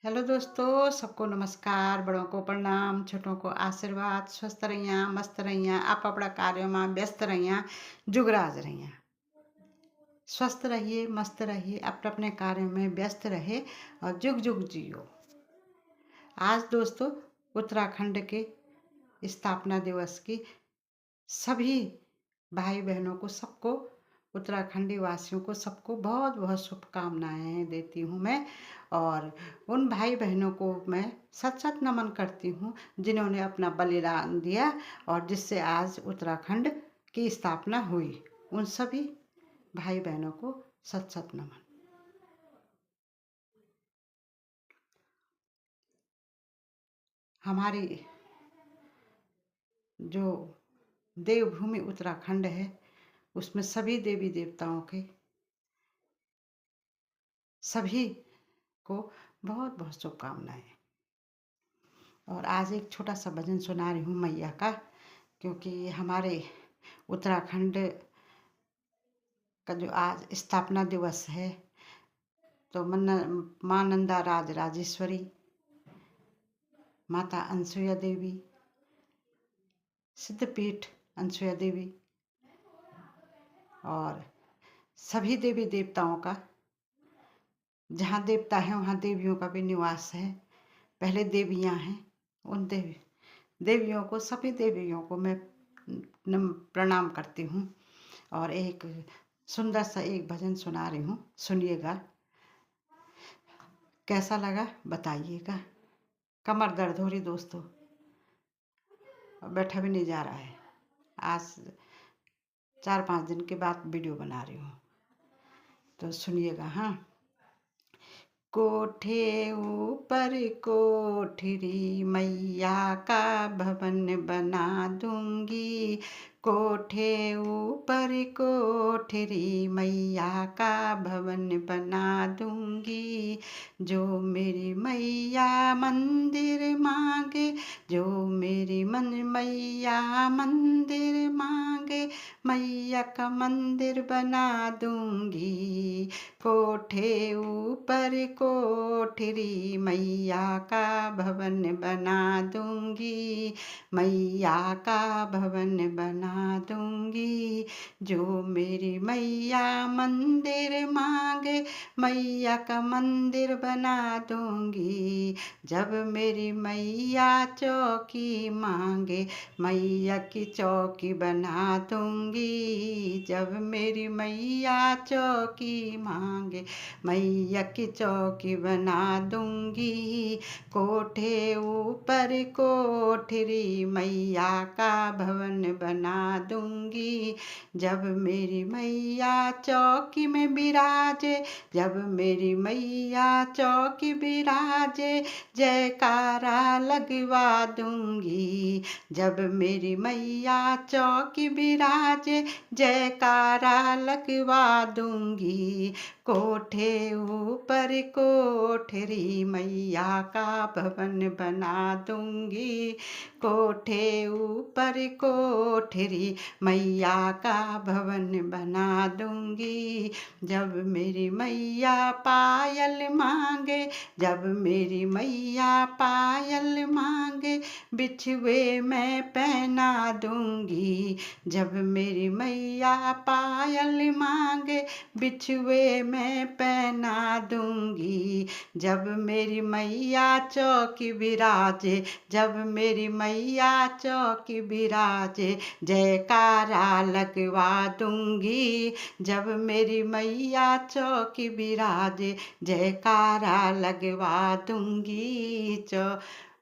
Hello दोस्तों, सबको नमस्कार। बड़ों को प्रणाम, छोटों को आशीर्वाद। स्वस्थ रहिया, मस्त रहिया, आप अपना कार्यों में व्यस्त रहिया, जुगराज रहिया। स्वस्थ रहिए, मस्त रहिए, अपने अपने कार्यों में व्यस्त रहे और जुग जुग जियो। आज दोस्तों उत्तराखंड के स्थापना दिवस की सभी भाई बहनों को, सबको, उत्तराखंडी वासियों को, सबको बहुत बहुत शुभकामनाएं देती हूँ मैं। और उन भाई बहनों को मैं सत सत नमन करती हूँ जिन्होंने अपना बलिदान दिया और जिससे आज उत्तराखंड की स्थापना हुई। उन सभी भाई बहनों को सत सत नमन। हमारी जो देवभूमि उत्तराखंड है उसमें सभी देवी देवताओं के सभी को बहुत बहुत शुभकामनाएं। और आज एक छोटा सा भजन सुना रही हूँ मैया का, क्योंकि हमारे उत्तराखंड का जो आज स्थापना दिवस है तो माँ नंदा राज राजेश्वरी, माता अनसुया देवी, सिद्धपीठ अनसुया देवी और सभी देवी देवताओं का, जहाँ देवता है वहाँ देवियों का भी निवास है। पहले देवियाँ हैं, उन देवियों को, सभी देवियों को मैं प्रणाम करती हूँ। और एक सुंदर सा एक भजन सुना रही हूँ, सुनिएगा। कैसा लगा बताइएगा। कमर दर्द हो रही दोस्तों, और बैठा भी नहीं जा रहा है। आज 4-5 दिन के बाद वीडियो बना रही हूँ, तो सुनिएगा। हाँ। कोठे ऊपर कोठरी मैया का भवन बना दूंगी। कोठे ऊपर कोठरी मैया का भवन बना दूंगी। जो मेरी मैया मंदिर मांगे, जो मेरी मैया मंदिर मांगे, मैया का मंदिर बना दूंगी। कोठे ऊपर कोठरी मैया का भवन बना दूंगी, मैया का भवन बना दूंगी। जो मेरी मैया मंदिर मांगे, मैया का मंदिर बना दूंगी। जब मेरी मैया चौकी मांगे, मैया की चौकी बना दूंगी। जब मेरी मैया चौकी मांगे, मैया की चौकी बना दूंगी। कोठे ऊपर कोठरी मैया का भवन बना दूंगी। जब मेरी मैया चौकी में बिराजे, जब मेरी मैया चौकी बिराजे, जयकारा लगवा दूंगी। जब मेरी मैया चौकी बिराजे, जयकारा लगवा दूंगी। कोठे ऊपर कोठरी मैया का भवन बना दूंगी। कोठे ऊपर कोठरी मैया का भवन बना दूंगी। जब मेरी मैया पायल मांगे, जब मेरी मैया पायल मांगे, बिछुए मैं पहना दूंगी। जब मेरी मैया पायल मांगे, बिछुए मैं पहना दूंगी। जब मेरी मैया चौकी बिराजे, जब मेरी मैया चौकी बिराजे, जयकारा लगवा दूंगी। जब मेरी मैया चौकी बिराजे, जयकारा लगवा दूंगी।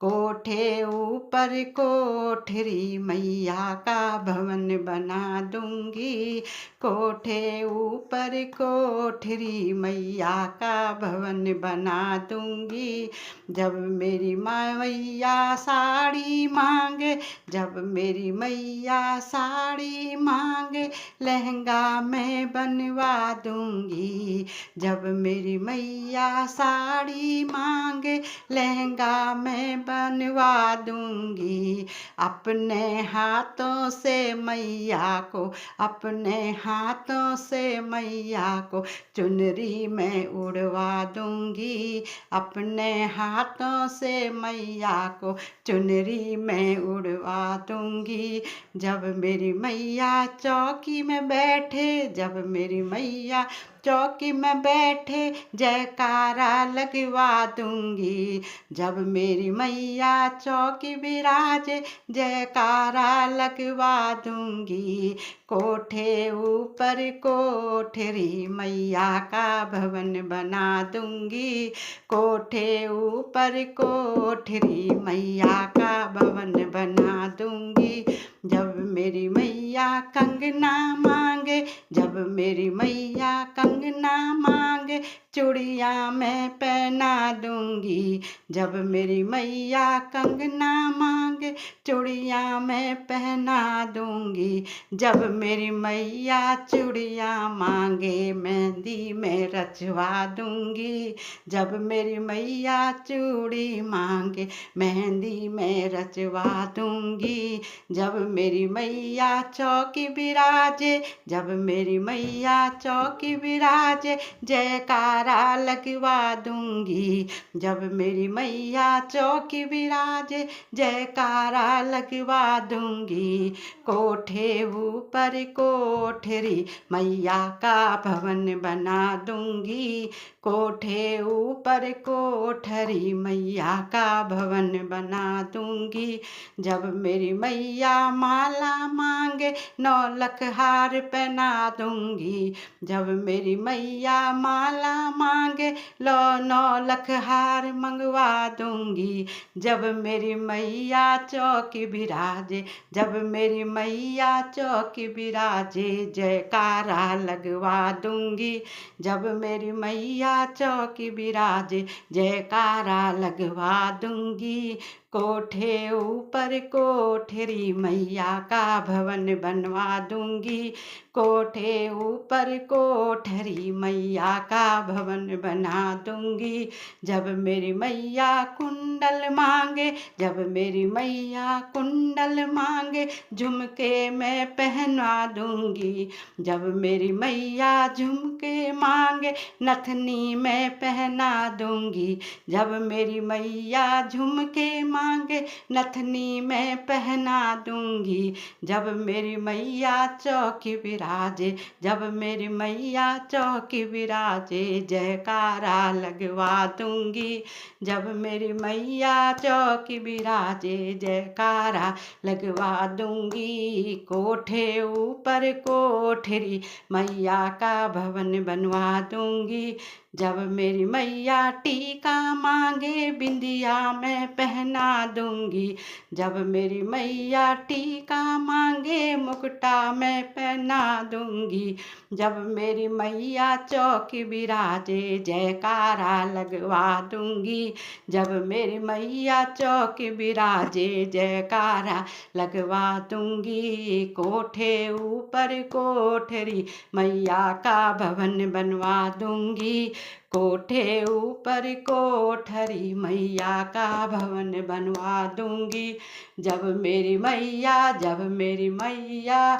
कोठे ऊपर कोठरी मैया का भवन बना दूंगी। कोठे ऊपर कोठरी मैया का भवन बना दूंगी। जब मेरी मैया साड़ी मांगे, जब मेरी मैया साड़ी मांगे, लहंगा मैं बनवा दूंगी। जब मेरी मैया साड़ी मांगे, लहंगा मैं बनवा दूंगी। अपने हाथों से मैया को, अपने हाथों से मैया को चुनरी मैं उड़वा दूंगी। अपने हाथों से मैया को चुनरी मैं उड़वा दूंगी। जब मेरी मैया चौकी में बैठे, जब मेरी मैया चौकी में बैठे, जयकारा लगवा दूंगी। जब मेरी मैया चौकी बिराजे, जयकारा लगवा दूंगी। कोठे ऊपर कोठरी मैया का भवन बना दूंगी। कोठे ऊपर कोठरी मैया का भवन बना दूंगी। जब मेरी मैया कंगना मांगे, जब मेरी मैया कंगना मांगे, चूड़िया मैं पहना दूंगी। जब मेरी मैया कंगना मांगे, चूड़िया मैं पहना दूंगी। जब मेरी मैया चूड़िया मांगे, मेहंदी मैं रचवा दूंगी। जब मेरी मैया चूड़ी मांगे, मेहंदी मैं रचवा दूंगी। जब मेरी मैया चौकी बिराजे, जब मेरी मैया चौकी बिराजे, जयकारा लगवा दूंगी। जब मेरी मैया चौकी बिराजे, जयकारा लगवा दूंगी। कोठे ऊपर कोठरी मैया का भवन बना दूंगी। कोठे ऊपर कोठरी मैया का भवन बना दूंगी। जब मेरी मैया माला मांगे, 9 लख हार पहना दूंगी। जब मेरी मैया माला मांगे, 9 लख हार मंगवा दूंगी। जब मेरी मैया चौकी बिराजे, जब मेरी मैया चौकी बिराजे, जयकारा लगवा दूंगी। जब मेरी मैया चौकी बिराजे, जयकारा लगवा दूंगी। कोठे ऊपर कोठरी मैया का भवन बनवा दूंगी। कोठे ऊपर कोठरी मैया का भवन बना दूंगी। जब मेरी मैया कुंडल मांगे, जब मेरी मैया कुंडल मांगे, झुमके मैं पहना दूंगी। जब मेरी मैया झुमके मांगे, नथनी मैं पहना दूंगी। जब मेरी मैया झुमके मांगे, नथनी मैं पहना दूंगी। जब मेरी मैया चौकी बिराजे, जब मेरी मैया चौकी बिराजे, जयकारा लगवा दूंगी। जब मेरी मैया चौकी बिराजे, जयकारा लगवा दूंगी। कोठे ऊपर कोठरी मैया का भवन बनवा दूंगी। जब मेरी मैया टीका मांगे, बिंदिया मैं पहना दूंगी। जब मेरी मैया टीका मांगे, मुकुटा मैं पहना दूंगी। जब मेरी मैया चौकी बिराजे, जयकारा लगवा दूंगी। जब मेरी मैया चौकी बिराजे, जयकारा लगवा दूंगी। कोठे ऊपर कोठरी मैया का भवन बनवा दूंगी। कोठे ऊपर कोठरी मैया का भवन बनवा दूंगी। जब मेरी मैया, जब मेरी मैया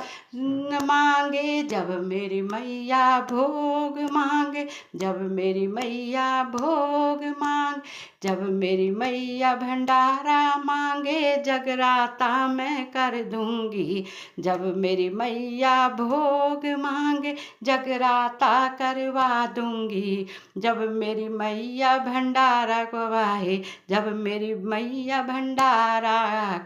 मांगे, जब मेरी मैया भोग मांगे, जब मेरी मैया भोग मांग, जब मेरी मैया भंडारा मांगे, जगराता मैं कर दूंगी। जब मेरी मैया भोग मांगे, जगराता करवा दूंगी। जब मेरी मैया भंडारा गवाए, जब मेरी मैया भंडारा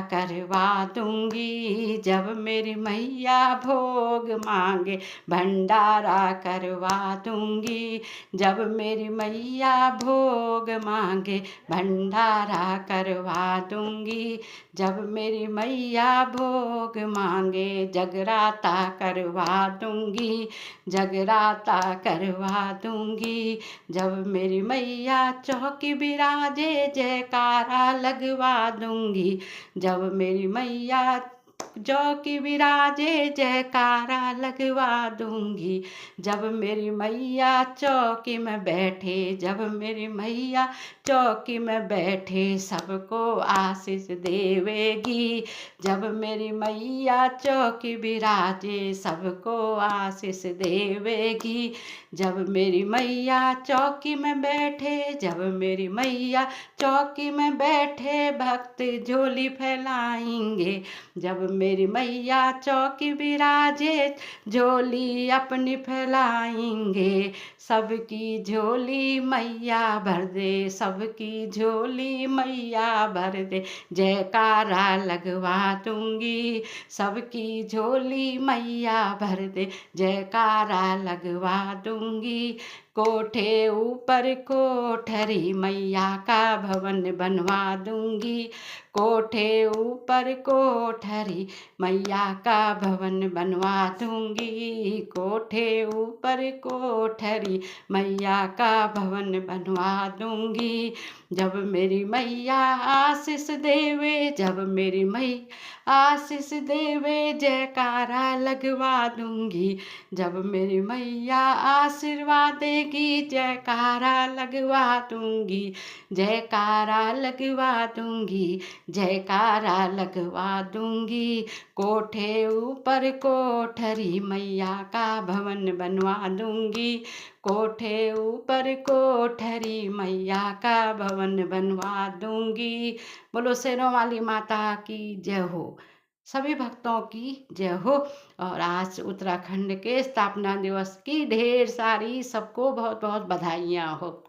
करवा दूंगी। जब मेरी मैया भोग मांगे, भंडारा करवा दूंगी। जब मेरी मैया भोग मांगे, भंडारा करवा दूंगी। जब मेरी मैया भोग मांगे, जगराता करवा दूंगी। जगराता करवा दूंगी। जब मेरी मैया चौकी बिराजे, जयकारा लगवा दूंगी। जब मेरी मैया जो कि विराजे जयकारा लगवा दूंगी। जब मेरी मैया चौकी में बैठे, जब मेरी मैया चौकी में बैठे, सबको आशीष देवेगी। जब मेरी मैया चौकी विराजे, सबको आशीष देवेगी। जब मेरी मैया चौकी में बैठे, जब मेरी मैया चौकी में बैठे, भक्त झोली फैलाएंगे। जब मेरी मैया चौकी विराजे, झोली अपनी फैलाएंगे। सबकी झोली मैया भर दे, सबकी झोली मैया भर दे, जयकारा लगवा दूंगी। सबकी झोली मैया भर दे, जयकारा लगवा दूंगी। कोठे ऊपर कोठरी, मैया का भवन बनवा दूंगी। कोठे ऊपर कोठरी, मैया का भवन बनवा दूंगी। कोठे ऊपर कोठरी, मैया का भवन बनवा दूंगी। जब मेरी मैया आशीष देवे, जब मेरी मैया आशीष देवे, जयकारा लगवा दूंगी। जब मेरी मैया आशीर्वाद देगी, जयकारा लगवा दूंगी। जयकारा लगवा दूंगी, जयकारा लगवा दूंगी। कोठे ऊपर कोठरी, मैया का भवन बनवा दूंगी। कोठे ऊपर कोठरी, मैया का भवन बनवा दूंगी। बोलो शेरों वाली माता की जय हो। सभी भक्तों की जय हो। और आज उत्तराखंड के स्थापना दिवस की ढेर सारी सबको बहुत बहुत बधाइयाँ हो।